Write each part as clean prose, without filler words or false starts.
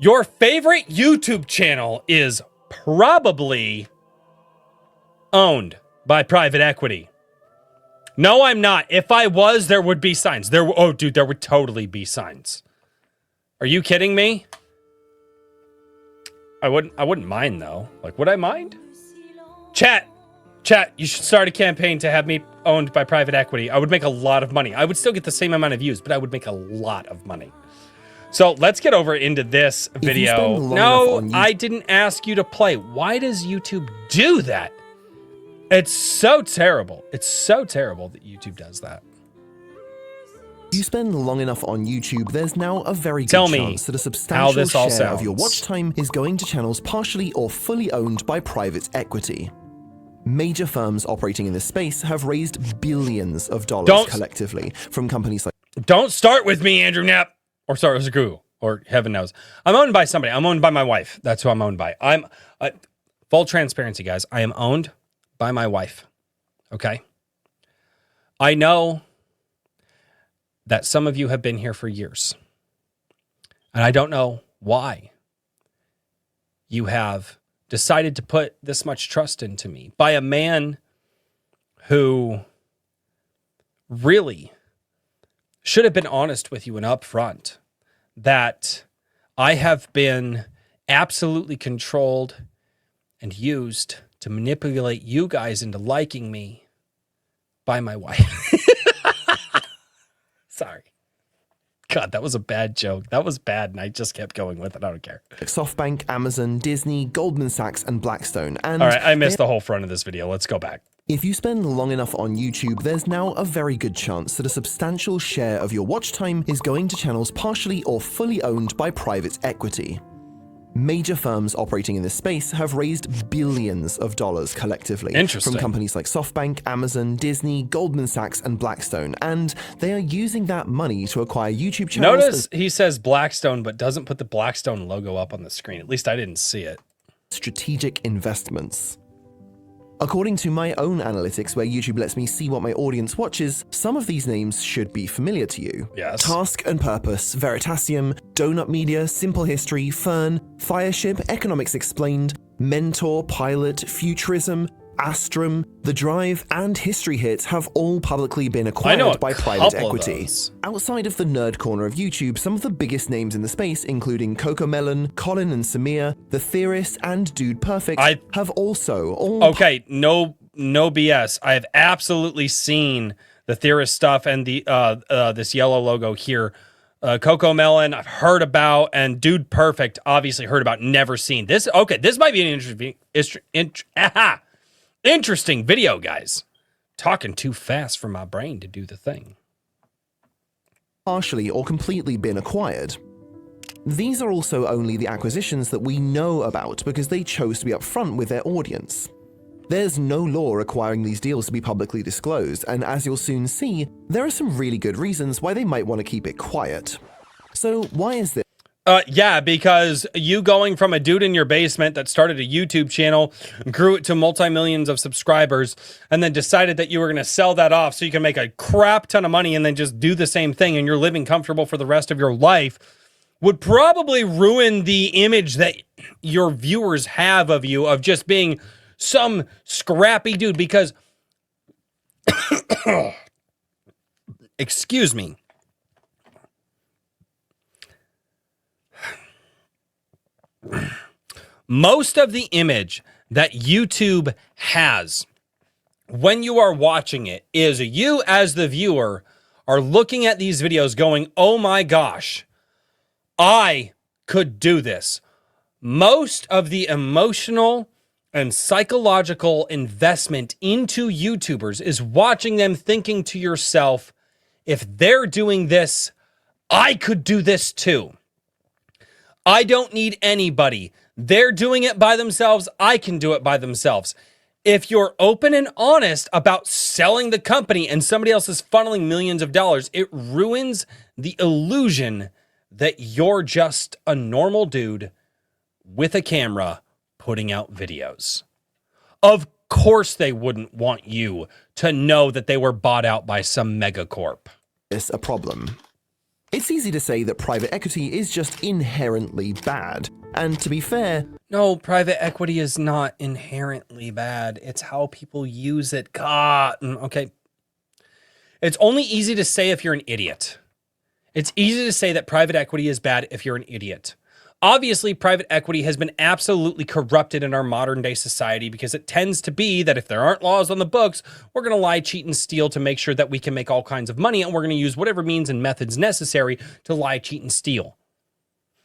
Your favorite YouTube channel is probably owned by private equity. No, I'm not. If I was, there would be signs. Oh, dude, there would totally be signs. Are you kidding me? I wouldn't mind though. Like, would I mind? Chat, you should start a campaign to have me owned by private equity. I would make a lot of money. I would still get the same amount of views, but I would make a lot of money. So let's get over into this video. No, I didn't ask you to play. Why does YouTube do that? It's so terrible. It's so terrible that YouTube does that. If you spend long enough on YouTube, there's now a very good chance that a substantial share of your watch time is going to channels partially or fully owned by private equity. Major firms operating in this space have raised billions of dollars collectively from companies like... Don't start with me, Andrew Knapp. Or sorry, it was a Google, or heaven knows. I'm owned by somebody. I'm owned by my wife. That's who I'm owned by. Full transparency, guys. I am owned by my wife. Okay? I know that some of you have been here for years. And I don't know why you have decided to put this much trust into me by a man who really should have been honest with you and upfront that I have been absolutely controlled and used to manipulate you guys into liking me by my wife. Sorry. God, that was a bad joke. That was bad, and I just kept going with it. I don't care. SoftBank, Amazon, Disney, Goldman Sachs, and Blackstone. And all right, I missed the whole front of this video. Let's go back. If you spend long enough on YouTube, there's now a very good chance that a substantial share of your watch time is going to channels partially or fully owned by private equity. Major firms operating in this space have raised billions of dollars collectively from companies like SoftBank, Amazon, Disney, Goldman Sachs, and Blackstone, and they are using that money to acquire YouTube channels. Notice he says Blackstone, but doesn't put the Blackstone logo up on the screen. At least I didn't see it. Strategic investments. According to my own analytics, where YouTube lets me see what my audience watches, some of these names should be familiar to you. Yes. Task and Purpose, Veritasium, Donut Media, Simple History, Fern, Fireship, Economics Explained, Mentor, Pilot, Futurism, Astrum, The Drive, and History Hit have all publicly been acquired by private equity. Outside of the nerd corner of YouTube, some of the biggest names in the space, including CoComelon, Colin and Samir, The Theorist, and Dude Perfect, have also all... Okay, no BS. I have absolutely seen The Theorist stuff and the this yellow logo here. CoComelon, I've heard about, and Dude Perfect, obviously heard about, never seen. This might be an interesting video, guys. Talking too fast for my brain to do the thing. Partially or completely been acquired. These are also only the acquisitions that we know about because they chose to be upfront with their audience. There's no law requiring these deals to be publicly disclosed, and as you'll soon see, there are some really good reasons why they might want to keep it quiet. So why is this? Yeah, because you going from a dude in your basement that started a YouTube channel, grew it to multi-millions of subscribers, and then decided that you were going to sell that off so you can make a crap ton of money and then just do the same thing and you're living comfortable for the rest of your life would probably ruin the image that your viewers have of you, of just being some scrappy dude, because excuse me. Most of the image that YouTube has when you are watching it is you as the viewer are looking at these videos going, oh my gosh, I could do this. Most of the emotional and psychological investment into YouTubers is watching them thinking to yourself, if they're doing this, I could do this too. I don't need anybody. They're doing it by themselves. I can do it by themselves. If you're open and honest about selling the company and somebody else is funneling millions of dollars, it ruins the illusion that you're just a normal dude with a camera putting out videos. Of course they wouldn't want you to know that they were bought out by some megacorp. It's a problem. It's easy to say that private equity is just inherently bad. And to be fair, no, private equity is not inherently bad. It's how people use it. God, okay. It's only easy to say if you're an idiot. It's easy to say that private equity is bad if you're an idiot. Obviously, private equity has been absolutely corrupted in our modern day society because it tends to be that if there aren't laws on the books, we're going to lie, cheat, and steal to make sure that we can make all kinds of money, and we're going to use whatever means and methods necessary to lie, cheat, and steal.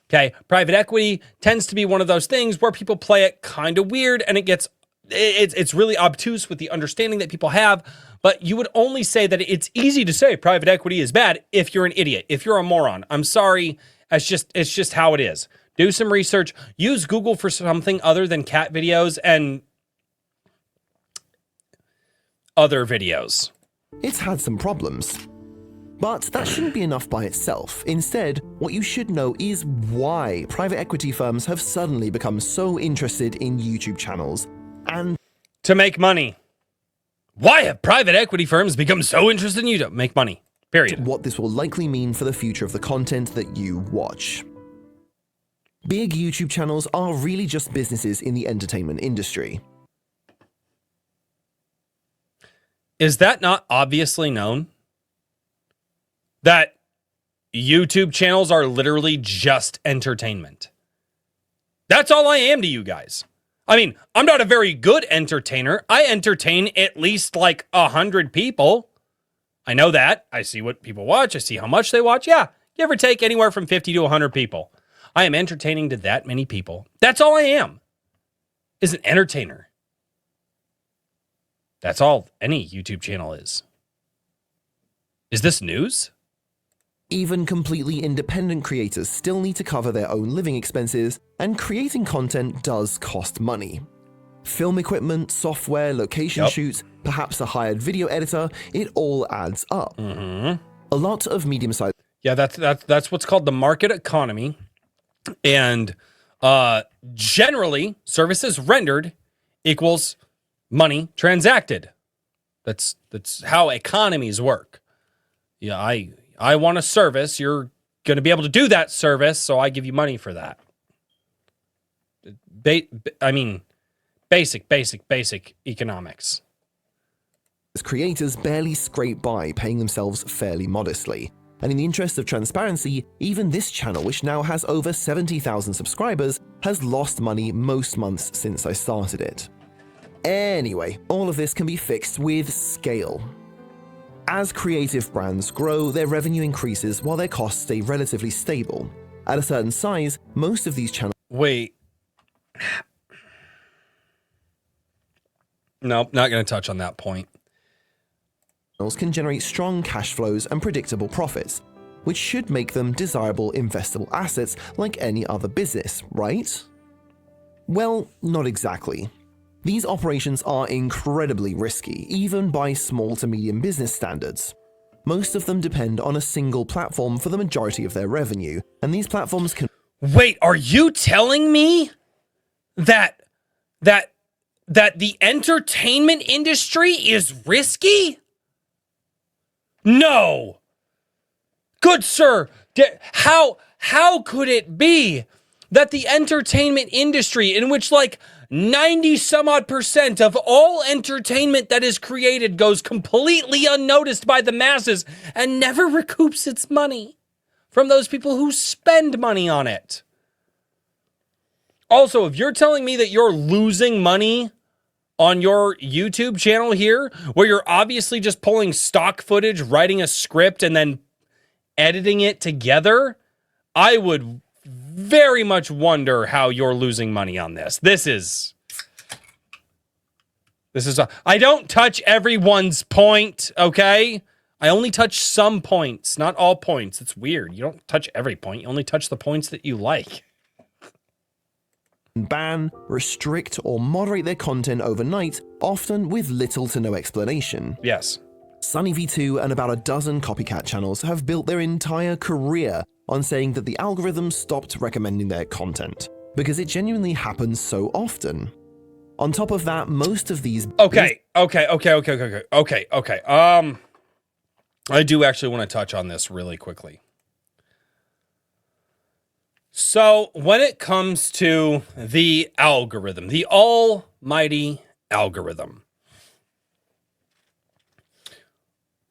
Okay, private equity tends to be one of those things where people play it kind of weird, and it's really obtuse with the understanding that people have, but you would only say that it's easy to say private equity is bad if you're an idiot, if you're a moron. I'm sorry, it's just how it is. Do some research. Use Google for something other than cat videos and other videos. It's had some problems. But that shouldn't be enough by itself. Instead, what you should know is why private equity firms have suddenly become so interested in YouTube channels. And to make money. Why have private equity firms become so interested in YouTube? Make money. Period. What this will likely mean for the future of the content that you watch. Big YouTube channels are really just businesses in the entertainment industry. Is that not obviously known? That YouTube channels are literally just entertainment. That's all I am to you guys. I mean, I'm not a very good entertainer. I entertain at least like 100 people. I know that. I see what people watch. I see how much they watch. Yeah, give or take anywhere from 50 to 100 people. I am entertaining to that many people. That's all I am, is an entertainer. That's all any YouTube channel is. Is this news? Even completely independent creators still need to cover their own living expenses, and creating content does cost money. Film equipment, software, location shoots, perhaps a hired video editor, it all adds up. A lot of medium-sized... Yeah, that's what's called the market economy. And generally, services rendered equals money transacted. That's how economies work. Yeah, I want a service. You're going to be able to do that service, so I give you money for that. Basic economics. Creators barely scrape by, paying themselves fairly modestly. And in the interest of transparency, even this channel, which now has over 70,000 subscribers, has lost money most months since I started it. Anyway, all of this can be fixed with scale. As creative brands grow, their revenue increases while their costs stay relatively stable. At a certain size, most of these channels... Wait. Nope, not going to touch on that point. ...can generate strong cash flows and predictable profits, which should make them desirable investable assets like any other business, right? Well, not exactly. These operations are incredibly risky, even by small to medium business standards. Most of them depend on a single platform for the majority of their revenue, and these platforms can... Wait, are you telling me that the entertainment industry is risky? No. Good sir, how could it be that the entertainment industry, in which like 90 some odd % of all entertainment that is created goes completely unnoticed by the masses and never recoups its money from those people who spend money on it? Also, if you're telling me that you're losing money on your YouTube channel here, where you're obviously just pulling stock footage, writing a script, and then editing it together, I would very much wonder how you're losing money on this. This is I don't touch everyone's point, okay? I only touch some points, not all points. It's weird. You don't touch every point. You only touch the points that you like. Ban, restrict, or moderate their content overnight, often with little to no explanation. Yes. SunnyV2 and about a dozen copycat channels have built their entire career on saying that the algorithm stopped recommending their content, because it genuinely happens so often. On top of that, most of these... Okay. I do actually want to touch on this really quickly. So when it comes to the algorithm, the almighty algorithm,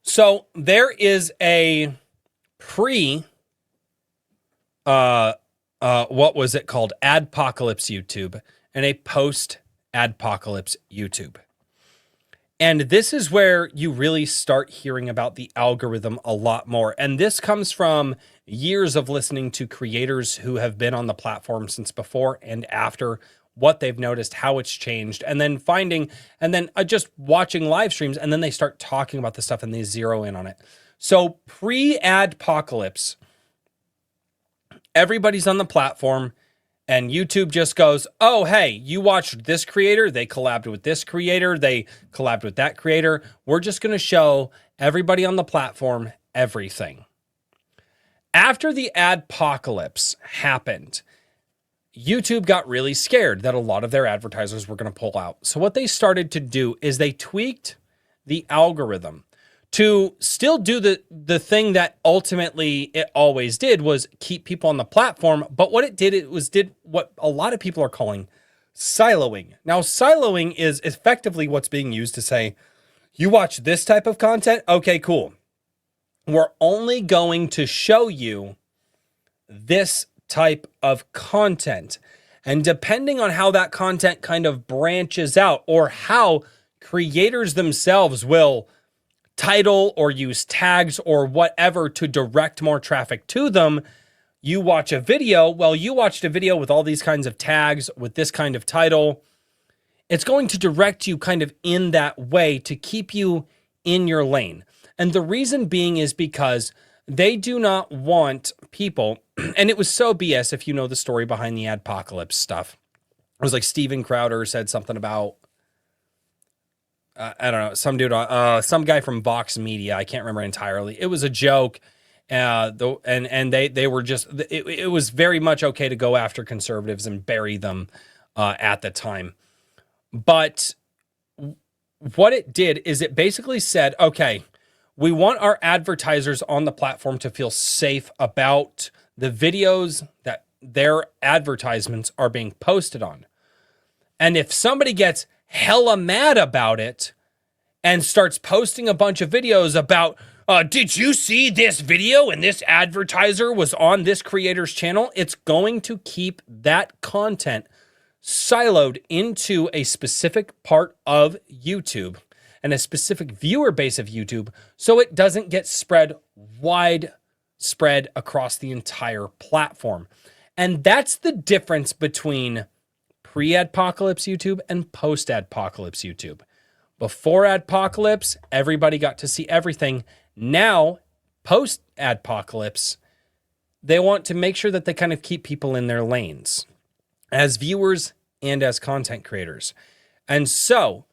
so there is a what was it called? Adpocalypse YouTube and a post Adpocalypse YouTube. And this is where you really start hearing about the algorithm a lot more. And this comes from years of listening to creators who have been on the platform since before and after, what they've noticed, how it's changed, and then just watching live streams. And then they start talking about the stuff and they zero in on it. So pre-Adpocalypse, everybody's on the platform and YouTube just goes, oh, hey, you watched this creator. They collabed with this creator. They collabed with that creator. We're just going to show everybody on the platform everything. After the adpocalypse happened, YouTube got really scared that a lot of their advertisers were going to pull out. So what they started to do is they tweaked the algorithm to still do the thing that ultimately it always did, was keep people on the platform. But what it did, did what a lot of people are calling siloing. Now, siloing is effectively what's being used to say, you watch this type of content? Okay, cool. We're only going to show you this type of content. And depending on how that content kind of branches out, or how creators themselves will title or use tags or whatever to direct more traffic to them, you watch a video. Well, you watched a video with all these kinds of tags, with this kind of title. It's going to direct you kind of in that way to keep you in your lane. And the reason being is because they do not want people, and it was so BS if you know the story behind the adpocalypse stuff. It was like Steven Crowder said something about, I don't know, some dude, some guy from Vox Media. I can't remember entirely. It was a joke. They were just, it was very much okay to go after conservatives and bury them at the time. But what it did is it basically said, okay, we want our advertisers on the platform to feel safe about the videos that their advertisements are being posted on. And if somebody gets hella mad about it and starts posting a bunch of videos about, did you see this video and this advertiser was on this creator's channel? It's going to keep that content siloed into a specific part of YouTube and a specific viewer base of YouTube, so it doesn't get widespread across the entire platform. And that's the difference between pre-adpocalypse YouTube and post-adpocalypse YouTube. Before adpocalypse, everybody got to see everything. Now, post-adpocalypse, they want to make sure that they kind of keep people in their lanes as viewers and as content creators. And so,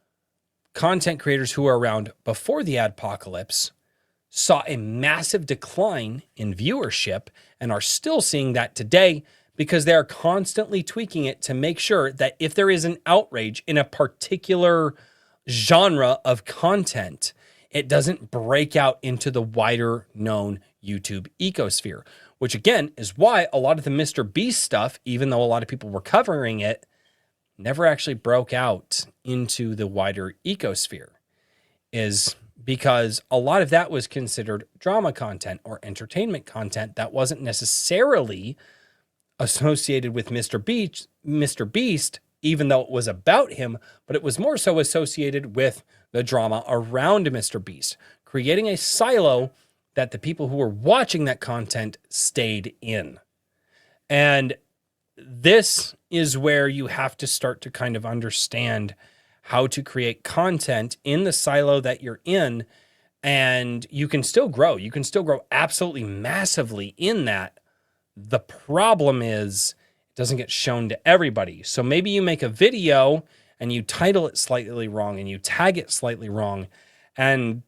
content creators who were around before the adpocalypse saw a massive decline in viewership and are still seeing that today, because they are constantly tweaking it to make sure that if there is an outrage in a particular genre of content, it doesn't break out into the wider known YouTube ecosphere, which again is why a lot of the Mr. Beast stuff, even though a lot of people were covering it, never actually broke out into the wider ecosphere, is because a lot of that was considered drama content or entertainment content that wasn't necessarily associated with Mr. Beast, even though it was about him, but it was more so associated with the drama around Mr. Beast, creating a silo that the people who were watching that content stayed in. And this is where you have to start to kind of understand how to create content in the silo that you're in, and you can still grow. You can still grow absolutely massively in that. The problem is it doesn't get shown to everybody. So maybe you make a video and you title it slightly wrong and you tag it slightly wrong, and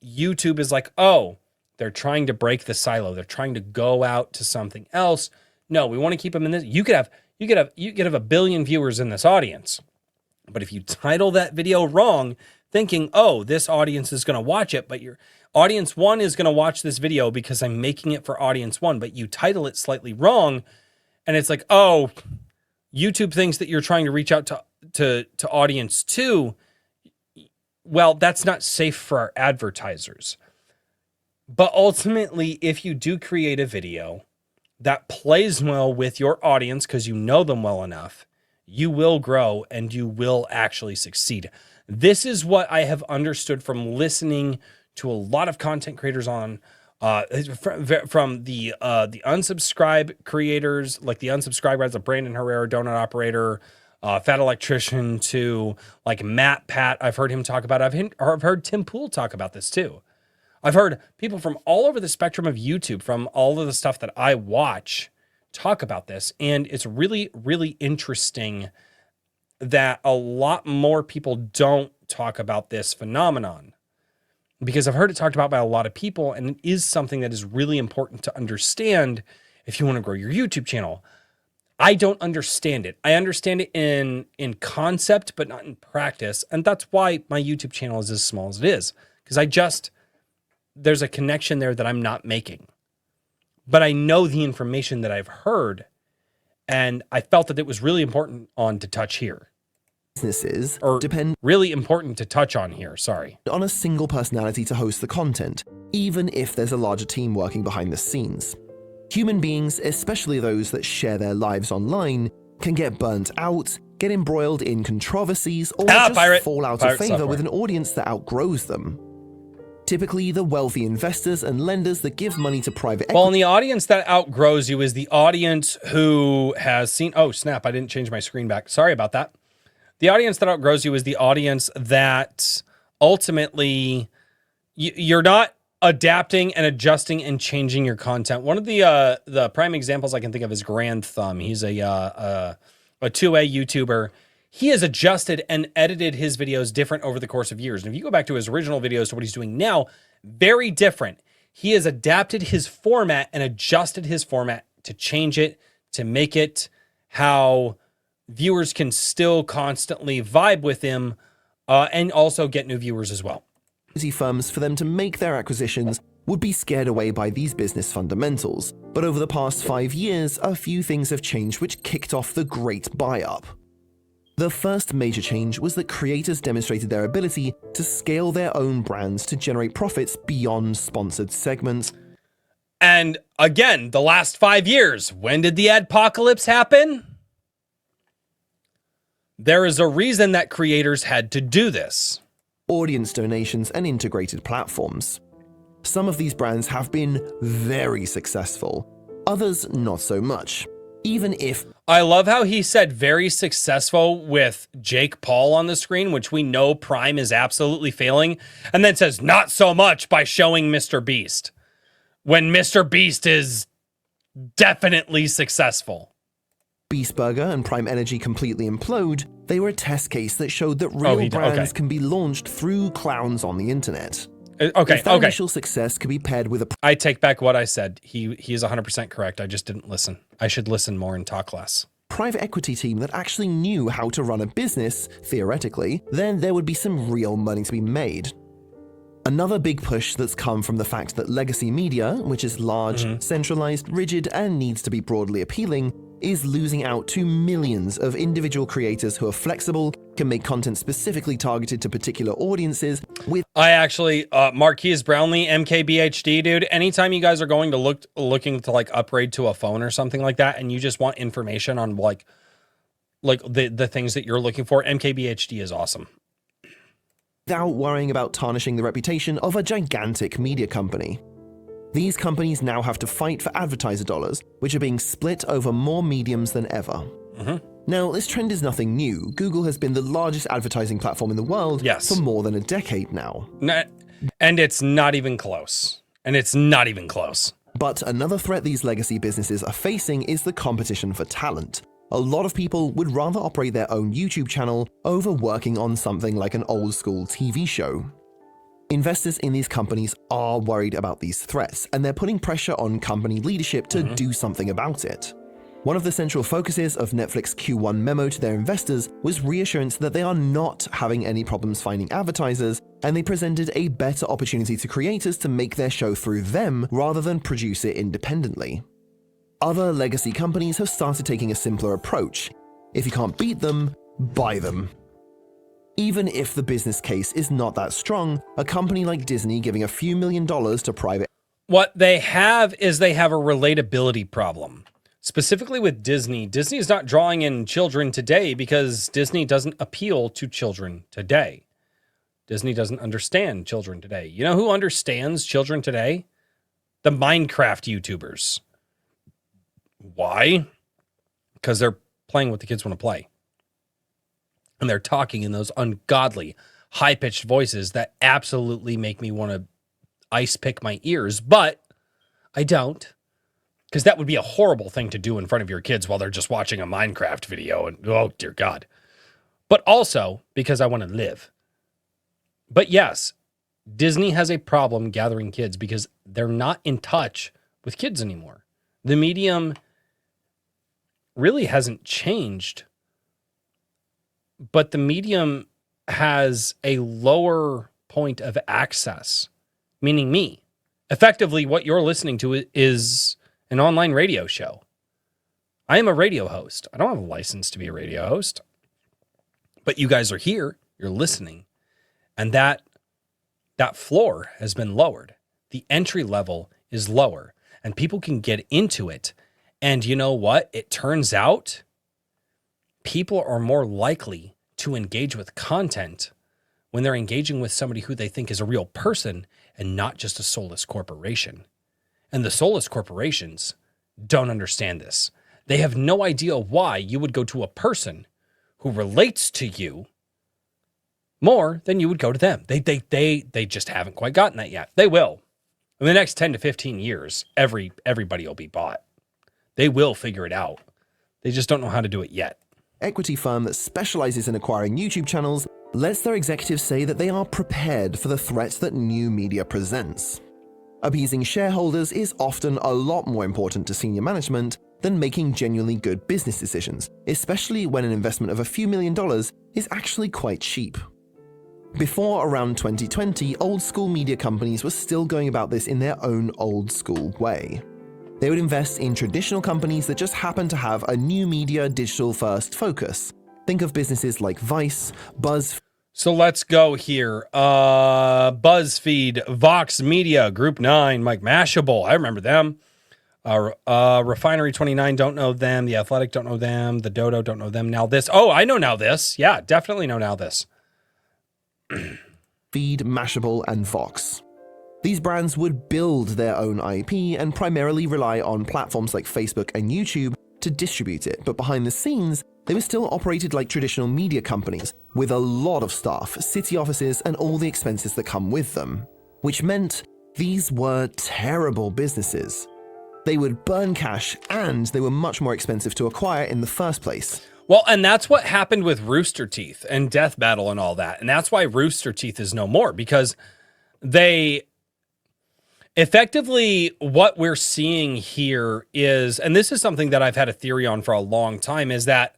YouTube is like, oh, they're trying to break the silo. They're trying to go out to something else. No, we want to keep them in this. You could have 1 billion viewers in this audience, but if you title that video wrong, thinking, oh, this audience is going to watch it, but your audience 1 is going to watch this video because I'm making it for audience 1, but you title it slightly wrong, and it's like, oh, YouTube thinks that you're trying to reach out to audience too. Well, that's not safe for our advertisers. But ultimately, if you do create a video that plays well with your audience because you know them well enough, you will grow and you will actually succeed. This is what I have understood from listening to a lot of content creators on from the unsubscribe creators, like the unsubscribe guys, like Brandon Herrera, Donut Operator, Fat Electrician, to like Matt Pat. I've heard him talk about it. I've heard Tim Pool talk about this too. I've heard people from all over the spectrum of YouTube, from all of the stuff that I watch, talk about this. And it's really, really interesting that a lot more people don't talk about this phenomenon, because I've heard it talked about by a lot of people, and it is something that is really important to understand if you want to grow your YouTube channel. I don't understand it. I understand it in concept, but not in practice. And that's why my YouTube channel is as small as it is, because there's a connection there that I'm not making. But I know the information that I've heard, and I felt that it was really important to touch here. Businesses depend really important to touch on here, sorry. On a single personality to host the content, even if there's a larger team working behind the scenes. Human beings, especially those that share their lives online, can get burnt out, get embroiled in controversies, or just fall out of favor with an audience that outgrows them. Typically, the wealthy investors and lenders that give money to private equity. Well, and the audience that outgrows you is the audience who has seen... Oh, snap, I didn't change my screen back. Sorry about that. The audience that outgrows you is the audience that ultimately you're not adapting and adjusting and changing your content. One of the prime examples I can think of is Grand Thumb. He's a 2A YouTuber. He has adjusted and edited his videos different over the course of years. And if you go back to his original videos to what he's doing now, very different. He has adapted his format and adjusted his format to change it, to make it how viewers can still constantly vibe with him, and also get new viewers as well. Firms, for them to make their acquisitions, would be scared away by these business fundamentals. But over the past 5 years, a few things have changed which kicked off the great buy-up. The first major change was that creators demonstrated their ability to scale their own brands to generate profits beyond sponsored segments. And again, the last 5 years, when did the adpocalypse happen? There is a reason that creators had to do this. Audience donations and integrated platforms. Some of these brands have been very successful, others not so much. Even if... I love how he said very successful with Jake Paul on the screen, which we know Prime is absolutely failing, and then says not so much by showing Mr. Beast, when Mr. Beast is definitely successful. Beast Burger and Prime Energy completely implode, they were a test case that showed that real brands can be launched through clowns on the internet. Okay, if initial success could be paired with a... I take back what I said. He is 100% correct. I just didn't listen. I should listen more and talk less. Private equity team that actually knew how to run a business, theoretically, then there would be some real money to be made. Another big push that's come from the fact that legacy media, which is large, centralized, rigid, and needs to be broadly appealing, is losing out to millions of individual creators who are flexible, can make content specifically targeted to particular audiences with... I actually, Marquise Brownlee, MKBHD, dude, anytime you guys are going to looking to like upgrade to a phone or something like that, and you just want information on like the things that you're looking for, MKBHD is awesome. Without worrying about tarnishing the reputation of a gigantic media company. These companies now have to fight for advertiser dollars, which are being split over more mediums than ever. Now, this trend is nothing new. Google has been the largest advertising platform in the world for more than a decade now. And it's not even close. But another threat these legacy businesses are facing is the competition for talent. A lot of people would rather operate their own YouTube channel over working on something like an old-school TV show. Investors in these companies are worried about these threats, and they're putting pressure on company leadership to do something about it. One of the central focuses of Netflix's Q1 memo to their investors was reassurance that they are not having any problems finding advertisers, and they presented a better opportunity to creators to make their show through them rather than produce it independently. Other legacy companies have started taking a simpler approach. If you can't beat them, buy them. Even if the business case is not that strong, a company like Disney giving a few $1 million to private... What they have a relatability problem. Specifically with Disney, Disney is not drawing in children today because Disney doesn't appeal to children today. Disney doesn't understand children today. You know who understands children today? The Minecraft YouTubers. Why? Because they're playing what the kids want to play. And they're talking in those ungodly, high-pitched voices that absolutely make me want to ice pick my ears, but I don't. Because that would be a horrible thing to do in front of your kids while they're just watching a Minecraft video. And oh, dear God. But also because I want to live. But yes, Disney has a problem gathering kids because they're not in touch with kids anymore. The medium really hasn't changed, but the medium has a lower point of access, meaning me. Effectively, what you're listening to is an online radio show. I am a radio host. I don't have a license to be a radio host, but you guys are here, you're listening, and that floor has been lowered. The entry level is lower, and people can get into it. And you know what? It turns out people are more likely to engage with content when they're engaging with somebody who they think is a real person and not just a soulless corporation. And the soulless corporations don't understand this. They have no idea why you would go to a person who relates to you more than you would go to them. They just haven't quite gotten that yet. They will. In the next 10 to 15 years, everybody will be bought. They will figure it out. They just don't know how to do it yet. Equity firm that specializes in acquiring YouTube channels lets their executives say that they are prepared for the threat that new media presents. Appeasing shareholders is often a lot more important to senior management than making genuinely good business decisions, especially when an investment of a few $1 million is actually quite cheap. Before around 2020, old school media companies were still going about this in their own old school way. They would invest in traditional companies that just happen to have a new media digital first focus. Think of businesses like Vice, BuzzFeed. So let's go here. BuzzFeed, Vox Media, Group 9, Mike Mashable. I remember them. Refinery 29, don't know them. The Athletic, don't know them. The Dodo, don't know them. Now This. Oh, I know Now This. Yeah, definitely know Now This. Feed, Mashable, and Vox. These brands would build their own IP and primarily rely on platforms like Facebook and YouTube to distribute it, but behind the scenes, they were still operated like traditional media companies, with a lot of staff, city offices, and all the expenses that come with them. Which meant these were terrible businesses. They would burn cash, and they were much more expensive to acquire in the first place. Well, and that's what happened with Rooster Teeth and Death Battle and all that. And that's why Rooster Teeth is no more, because they... Effectively, what we're seeing here is, and this is something that I've had a theory on for a long time, is that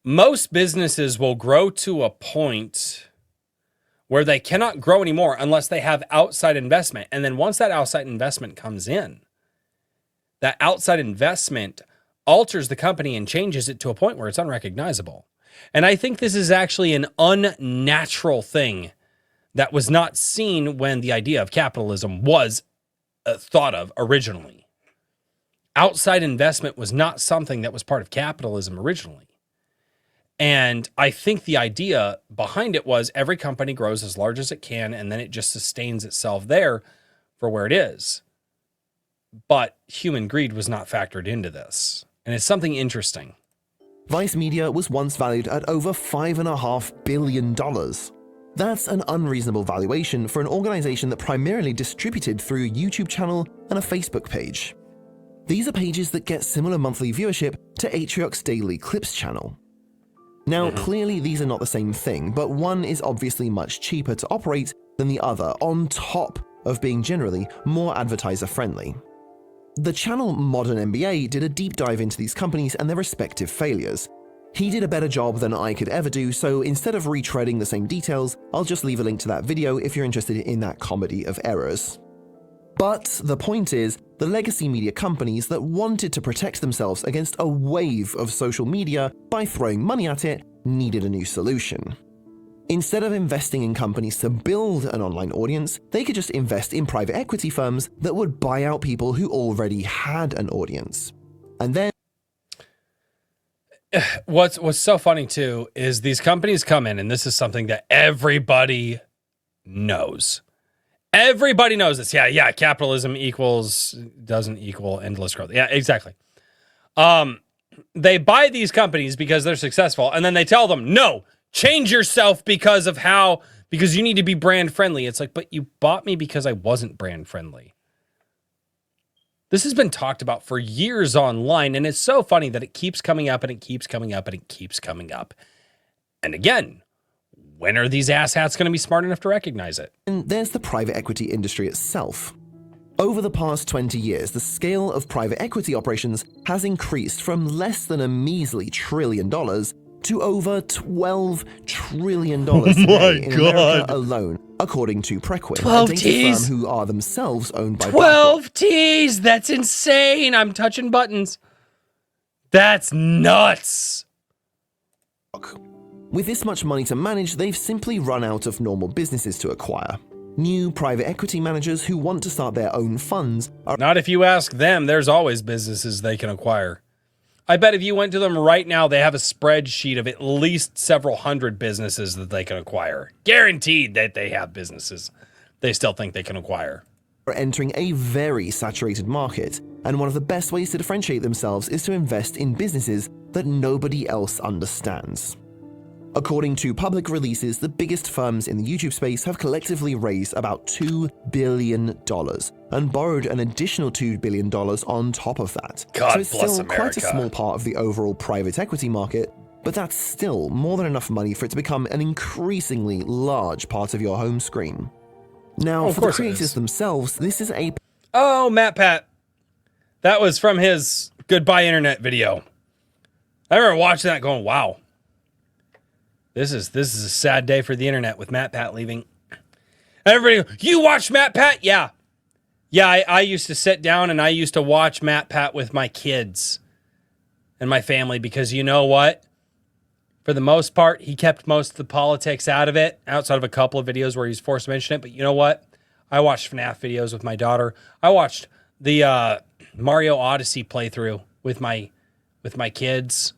most businesses will grow to a point where they cannot grow anymore unless they have outside investment. And then once that outside investment comes in, that outside investment alters the company and changes it to a point where it's unrecognizable. And I think this is actually an unnatural thing that was not seen when the idea of capitalism was thought of originally. Outside investment was not something that was part of capitalism originally. And I think the idea behind it was every company grows as large as it can, and then it just sustains itself there for where it is. But human greed was not factored into this. And it's something interesting. Vice Media was once valued at over $5.5 billion. That's an unreasonable valuation for an organization that primarily distributed through a YouTube channel and a Facebook page. These are pages that get similar monthly viewership to Atriok's daily clips channel. Now, clearly these are not the same thing, but one is obviously much cheaper to operate than the other, on top of being generally more advertiser-friendly. The channel Modern MBA did a deep dive into these companies and their respective failures. He did a better job than I could ever do, so instead of retreading the same details, I'll just leave a link to that video if you're interested in that comedy of errors. But the point is, the legacy media companies that wanted to protect themselves against a wave of social media by throwing money at it needed a new solution. Instead of investing in companies to build an online audience, they could just invest in private equity firms that would buy out people who already had an audience. And then what's so funny too is these companies come in, and this is something that everybody knows. Everybody knows this. Yeah, capitalism doesn't equal endless growth. Yeah, exactly. They buy these companies because they're successful, and then they tell them, no, change yourself because you need to be brand friendly. It's like, but you bought me because I wasn't brand friendly. This has been talked about for years online, and it's so funny that it keeps coming up and it keeps coming up and it keeps coming up. And again, when are these asshats going to be smart enough to recognize it? And there's the private equity industry itself. Over the past 20 years, the scale of private equity operations has increased from less than a measly $1 trillion to over $12 trillion today in America alone, according to Preqin, a data firm who are themselves owned by 12 T's! That's insane! I'm touching buttons. That's nuts! With this much money to manage, they've simply run out of normal businesses to acquire. New private equity managers who want to start their own funds are— Not if you ask them. There's always businesses they can acquire. I bet if you went to them right now, they have a spreadsheet of at least several hundred businesses that they can acquire. Guaranteed that they have businesses they still think they can acquire. Are entering a very saturated market, and one of the best ways to differentiate themselves is to invest in businesses that nobody else understands. According to public releases, the biggest firms in the YouTube space have collectively raised about $2 billion and borrowed an additional $2 billion on top of that. God so it's bless still America. Quite a small part of the overall private equity market, but that's still more than enough money for it to become an increasingly large part of your home screen. Now, for the creators themselves, this is a— Oh, Matt Pat. That was from his Goodbye Internet video. I remember watching that going, wow. This is a sad day for the internet with Matt Pat leaving. Everybody, you watch Matt Pat? Yeah. Yeah, I used to sit down and I used to watch Matt Pat with my kids and my family because you know what? For the most part, he kept most of the politics out of it, outside of a couple of videos where he's forced to mention it. But you know what? I watched FNAF videos with my daughter. I watched the Mario Odyssey playthrough with my kids.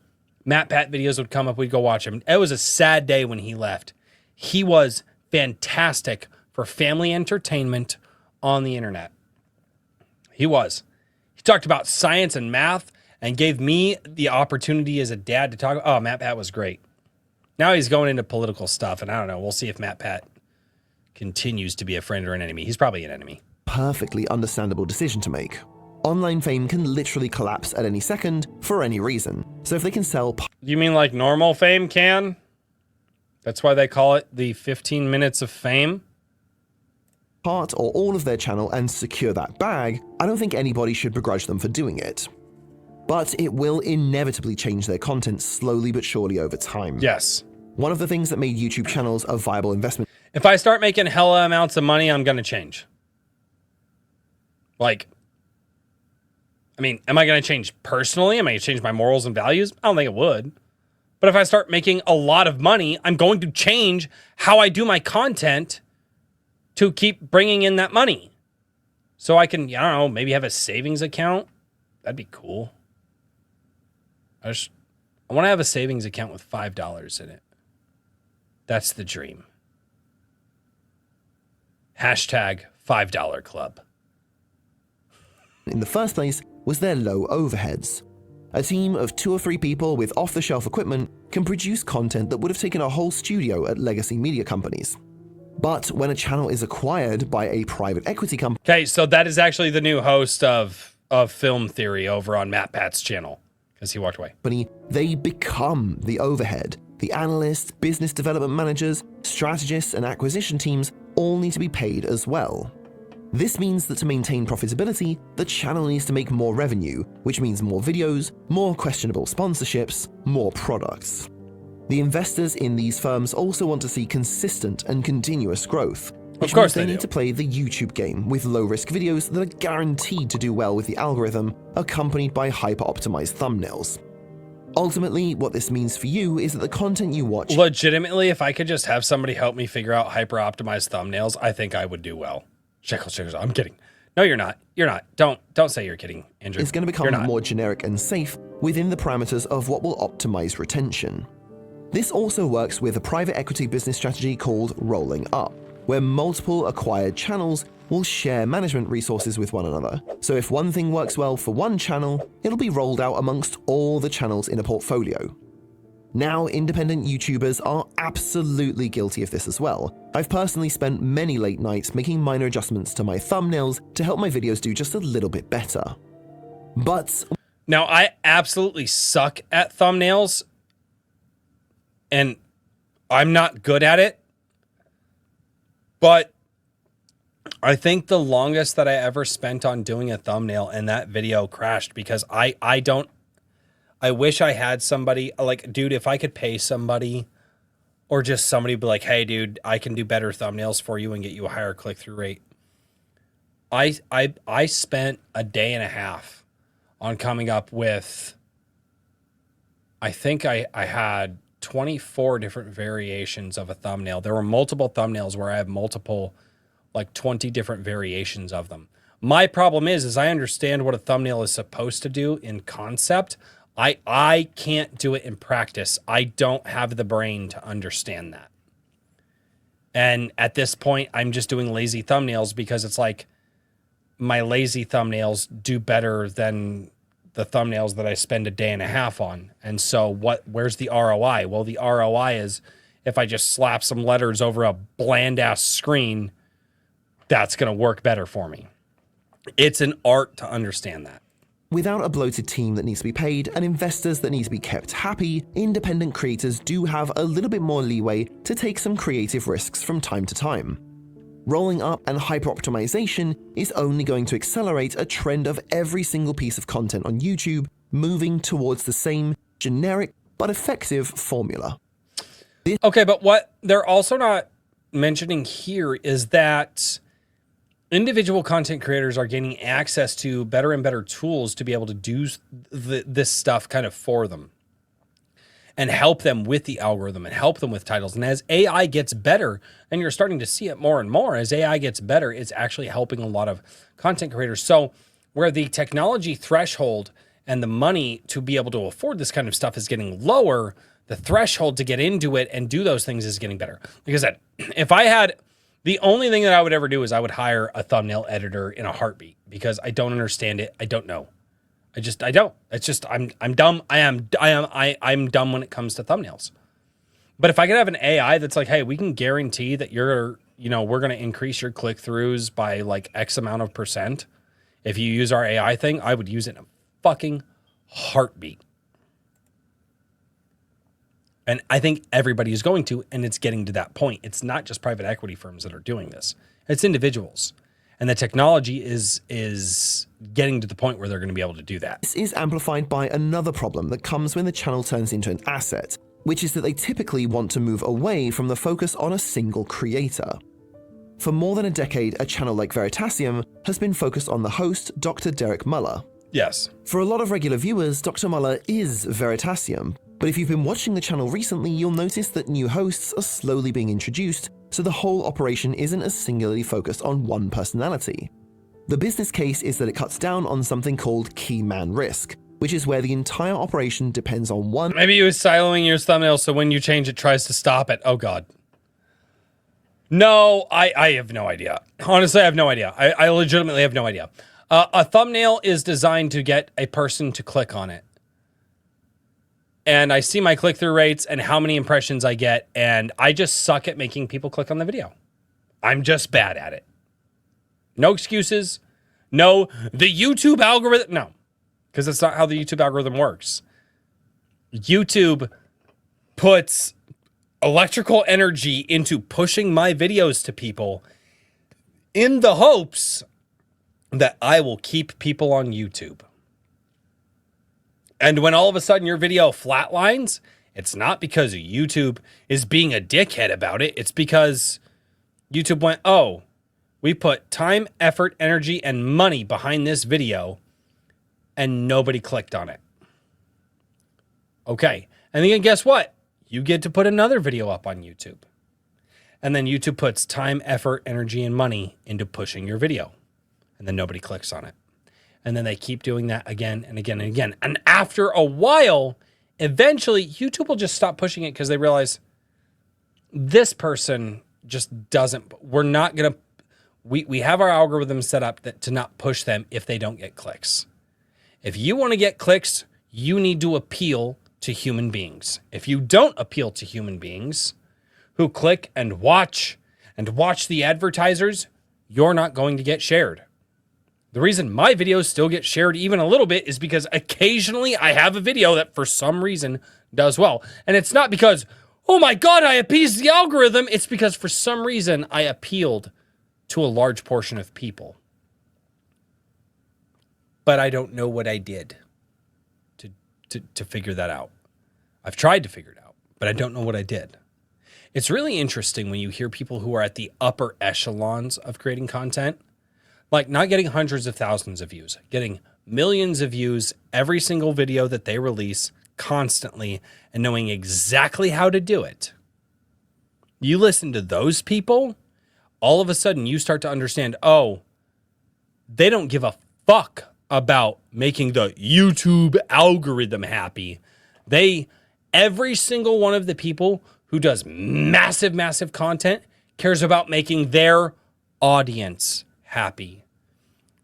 Matt Pat videos would come up. We'd go watch him. It was a sad day when he left. He was fantastic for family entertainment on the internet. He was. He talked about science and math and gave me the opportunity as a dad to talk. Oh, Matt Pat was great. Now he's going into political stuff, and I don't know. We'll see if Matt Pat continues to be a friend or an enemy. He's probably an enemy. Perfectly understandable decision to make. Online fame can literally collapse at any second for any reason. So if they can sell— You mean like normal fame can? That's why they call it the 15 minutes of fame? part or all of their channel and secure that bag, I don't think anybody should begrudge them for doing it. But it will inevitably change their content slowly but surely over time. Yes. One of the things that made YouTube channels a viable investment— If I start making hella amounts of money, I'm going to change. Like, I mean, am I going to change personally? Am I going to change my morals and values? I don't think it would. But if I start making a lot of money, I'm going to change how I do my content to keep bringing in that money. So I can, I don't know, maybe have a savings account. That'd be cool. I want to have a savings account with $5 in it. That's the dream. Hashtag $5 club. In the first place was their low overheads. A team of 2 or 3 people with off-the-shelf equipment can produce content that would have taken a whole studio at legacy media companies. But when a channel is acquired by a private equity company— Okay, so that is actually the new host of Film Theory over on Matt Pat's channel, because he walked away. They become the overhead. The analysts, business development managers, strategists, and acquisition teams all need to be paid as well. This means that to maintain profitability, the channel needs to make more revenue, which means more videos, more questionable sponsorships, more products. The investors in these firms also want to see consistent and continuous growth. which course means they they need do. to play the YouTube game with low-risk videos that are guaranteed to do well with the algorithm, accompanied by hyper-optimized thumbnails. Ultimately, what this means for you is that the content you watch... Legitimately, if I could just have somebody help me figure out hyper-optimized thumbnails, I think I would do well. Shekels, I'm kidding. No, you're not. You're not. Don't say you're kidding, Andrew. is going to become more generic and safe within the parameters of what will optimize retention. This also works with a private equity business strategy called rolling up, where multiple acquired channels will share management resources with one another. So if one thing works well for one channel, it'll be rolled out amongst all the channels in a portfolio. Now, independent YouTubers are absolutely guilty of this as well. I've personally spent many late nights making minor adjustments to my thumbnails to help my videos do just a little bit better. But now, I absolutely suck at thumbnails, and I'm not good at it, but I think the longest that I ever spent on doing a thumbnail and that video crashed because I wish I had somebody, like, dude, if I could pay somebody or just somebody be like, hey, dude, I can do better thumbnails for you and get you a higher click-through rate. I spent a day and a half on coming up with, I think I had 24 different variations of a thumbnail. There were multiple thumbnails where I have multiple, like 20 different variations of them. My problem is I understand what a thumbnail is supposed to do in concept. I can't do it in practice. I don't have the brain to understand that. And at this point, I'm just doing lazy thumbnails because it's like my lazy thumbnails do better than the thumbnails that I spend a day and a half on. And so where's the ROI? Well, the ROI is if I just slap some letters over a bland ass screen, that's going to work better for me. It's an art to understand that. without a bloated team that needs to be paid and investors that need to be kept happy, independent creators do have a little bit more leeway to take some creative risks from time to time. Rolling up and hyper-optimization is only going to accelerate a trend of every single piece of content on YouTube moving towards the same generic but effective formula. Okay, but what they're also not mentioning here is that individual content creators are gaining access to better and better tools to be able to do this stuff kind of for them and help them with the algorithm and help them with titles. And as AI gets better, and you're starting to see it more and more, as AI gets better, it's actually helping a lot of content creators. So where the technology threshold and the money to be able to afford this kind of stuff is getting lower, the threshold to get into it and do those things is getting better. Like I said, if I had, the only thing that I would ever do is I would hire a thumbnail editor in a heartbeat because I don't understand it. I don't know. I don't. It's just, I'm dumb. I'm dumb when it comes to thumbnails. But if I could have an AI that's like, hey, we can guarantee that we're going to increase your click-throughs by like X amount of percent. If you use our AI thing, I would use it in a fucking heartbeat. And I think everybody is going to, and it's getting to that point. It's not just private equity firms that are doing this. It's individuals. And the technology is getting to the point where they're going to be able to do that. This is amplified by another problem that comes when the channel turns into an asset, which is that they typically want to move away from the focus on a single creator. For more than a decade, a channel like Veritasium has been focused on the host, Dr. Derek Muller. Yes. For a lot of regular viewers, Dr. Muller is Veritasium, but if you've been watching the channel recently, you'll notice that new hosts are slowly being introduced, so the whole operation isn't as singularly focused on one personality. The business case is that it cuts down on something called key man risk, which is where the entire operation depends on one. Maybe it was siloing your thumbnail so when you change it tries to stop it. Oh God. No, I have no idea. Honestly, I have no idea. I legitimately have no idea. A thumbnail is designed to get a person to click on it. And I see my click-through rates and how many impressions I get, and I just suck at making people click on the video. I'm just bad at it. No excuses. No, the YouTube algorithm. No, because that's not how the YouTube algorithm works. YouTube puts electrical energy into pushing my videos to people in the hopes that I will keep people on YouTube. And when all of a sudden your video flatlines, it's not because YouTube is being a dickhead about it. It's because YouTube went, oh, we put time, effort, energy, and money behind this video, and nobody clicked on it. Okay. And then guess what? You get to put another video up on YouTube. And then YouTube puts time, effort, energy, and money into pushing your video. And then nobody clicks on it. And then they keep doing that again and again and again. And after a while, eventually YouTube will just stop pushing it because they realize this person just doesn't, we're not going to, we have our algorithm set up that to not push them if they don't get clicks. If you want to get clicks, you need to appeal to human beings. If you don't appeal to human beings who click and watch the advertisers, you're not going to get shared. The reason my videos still get shared even a little bit is because occasionally I have a video that for some reason does well. And it's not because, oh my God, I appeased the algorithm. It's because for some reason I appealed to a large portion of people. But I don't know what I did to figure that out. I've tried to figure it out, but I don't know what I did. It's really interesting when you hear people who are at the upper echelons of creating content, like not getting hundreds of thousands of views, getting millions of views every single video that they release constantly and knowing exactly how to do it. You listen to those people, all of a sudden you start to understand, oh, they don't give a fuck about making the YouTube algorithm happy. Every single one of the people who does massive, massive content cares about making their audience happy.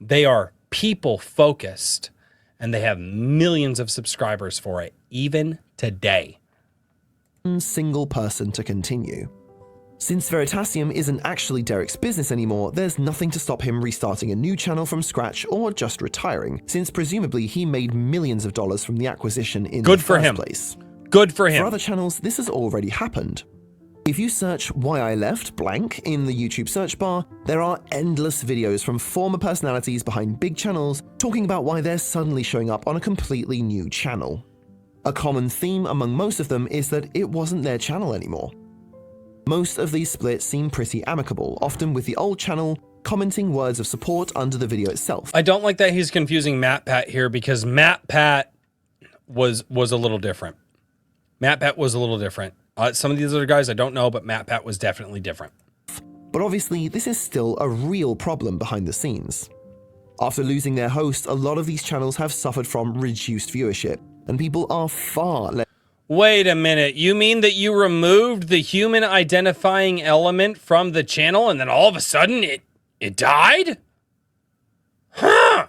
They are people focused and they have millions of subscribers for it, even today. Single person to continue. Since Veritasium isn't actually Derek's business anymore, there's nothing to stop him restarting a new channel from scratch or just retiring, since presumably he made millions of dollars from the acquisition in the first place. Good for him. For other channels, this has already happened. If you search "why I left blank" in the YouTube search bar, there are endless videos from former personalities behind big channels talking about why they're suddenly showing up on a completely new channel. A common theme among most of them is that it wasn't their channel anymore. Most of these splits seem pretty amicable, often with the old channel commenting words of support under the video itself. I don't like that he's confusing MatPat here because MatPat was a little different. MatPat was a little different. Some of these other guys I don't know, but MatPat was definitely different. But obviously, this is still a real problem behind the scenes. After losing their host, a lot of these channels have suffered from reduced viewership, and people are far less. Wait a minute, you mean that you removed the human identifying element from the channel and then all of a sudden it died? Huh!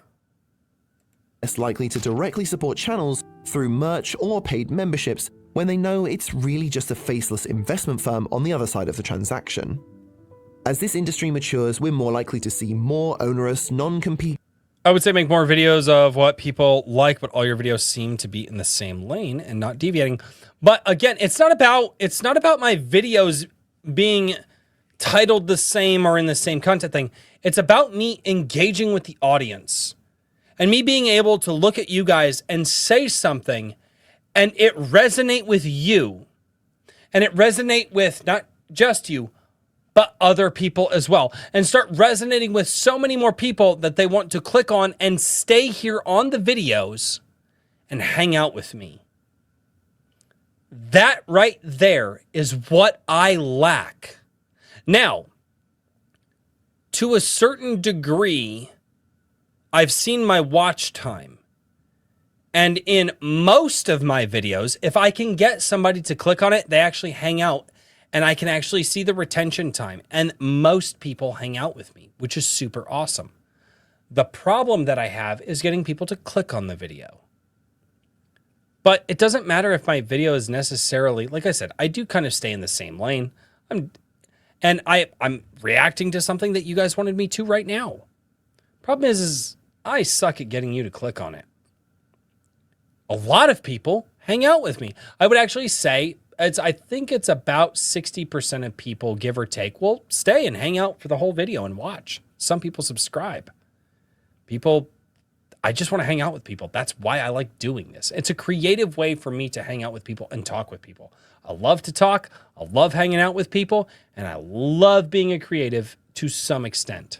Less likely to directly support channels through merch or paid memberships when they know it's really just a faceless investment firm on the other side of the transaction. As this industry matures, we're more likely to see more onerous, non-compete. I would say make more videos of what people like, but all your videos seem to be in the same lane and not deviating. But again, it's not about my videos being titled the same or in the same content thing. It's about me engaging with the audience and me being able to look at you guys and say something and it resonate with you and it resonate with not just you, but other people as well, and start resonating with so many more people that they want to click on and stay here on the videos and hang out with me. That right there is what I lack. Now, to a certain degree, I've seen my watch time. And in most of my videos, if I can get somebody to click on it, they actually hang out. And I can actually see the retention time. And most people hang out with me, which is super awesome. The problem that I have is getting people to click on the video. But it doesn't matter if my video is necessarily, like I said, I do kind of stay in the same lane. I'm reacting to something that you guys wanted me to right now. Problem is I suck at getting you to click on it. A lot of people hang out with me. I would actually say, I think it's about 60% of people, give or take, will stay and hang out for the whole video and watch. Some people subscribe. People, I just want to hang out with people. That's why I like doing this. It's a creative way for me to hang out with people and talk with people. I love to talk. I love hanging out with people. And I love being a creative to some extent.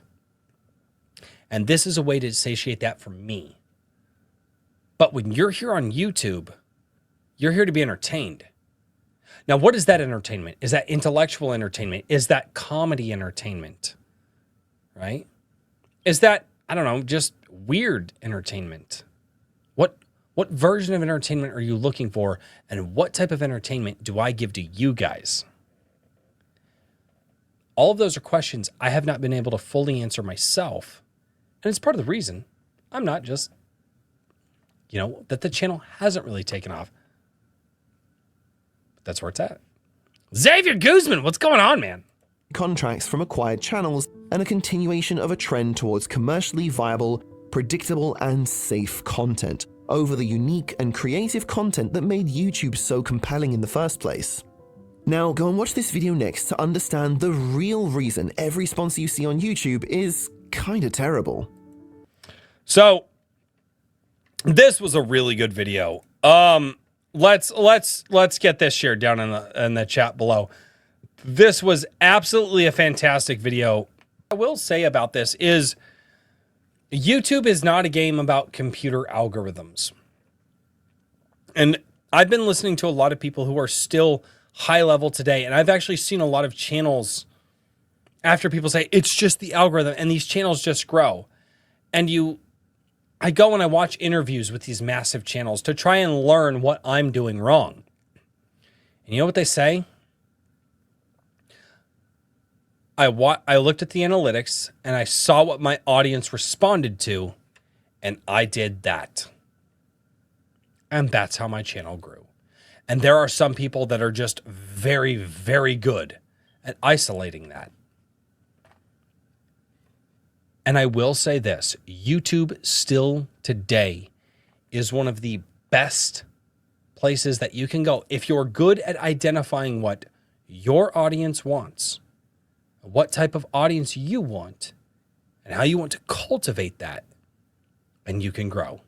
And this is a way to satiate that for me. But when you're here on YouTube, you're here to be entertained. Now, what is that entertainment? Is that intellectual entertainment? Is that comedy entertainment? Right? Is that, I don't know, just weird entertainment? What version of entertainment are you looking for? And what type of entertainment do I give to you guys? All of those are questions I have not been able to fully answer myself. And it's part of the reason I'm not just, that the channel hasn't really taken off. But that's where it's at. Xavier Guzman, what's going on, man? Contracts from acquired channels and a continuation of a trend towards commercially viable, predictable, and safe content over the unique and creative content that made YouTube so compelling in the first place. Now, go and watch this video next to understand the real reason every sponsor you see on YouTube is kinda terrible. So, this was a really good video. Let's get this shared down in the chat below. This was absolutely a fantastic video. What I will say about this is YouTube is not a game about computer algorithms. And I've been listening to a lot of people who are still high level today. And I've actually seen a lot of channels after people say, it's just the algorithm, and these channels just grow. And I go and I watch interviews with these massive channels to try and learn what I'm doing wrong. And you know what they say? I looked at the analytics and I saw what my audience responded to, and I did that. And that's how my channel grew. And there are some people that are just very, very good at isolating that. And I will say this, YouTube still today is one of the best places that you can go if you're good at identifying what your audience wants, what type of audience you want, and how you want to cultivate that, and you can grow.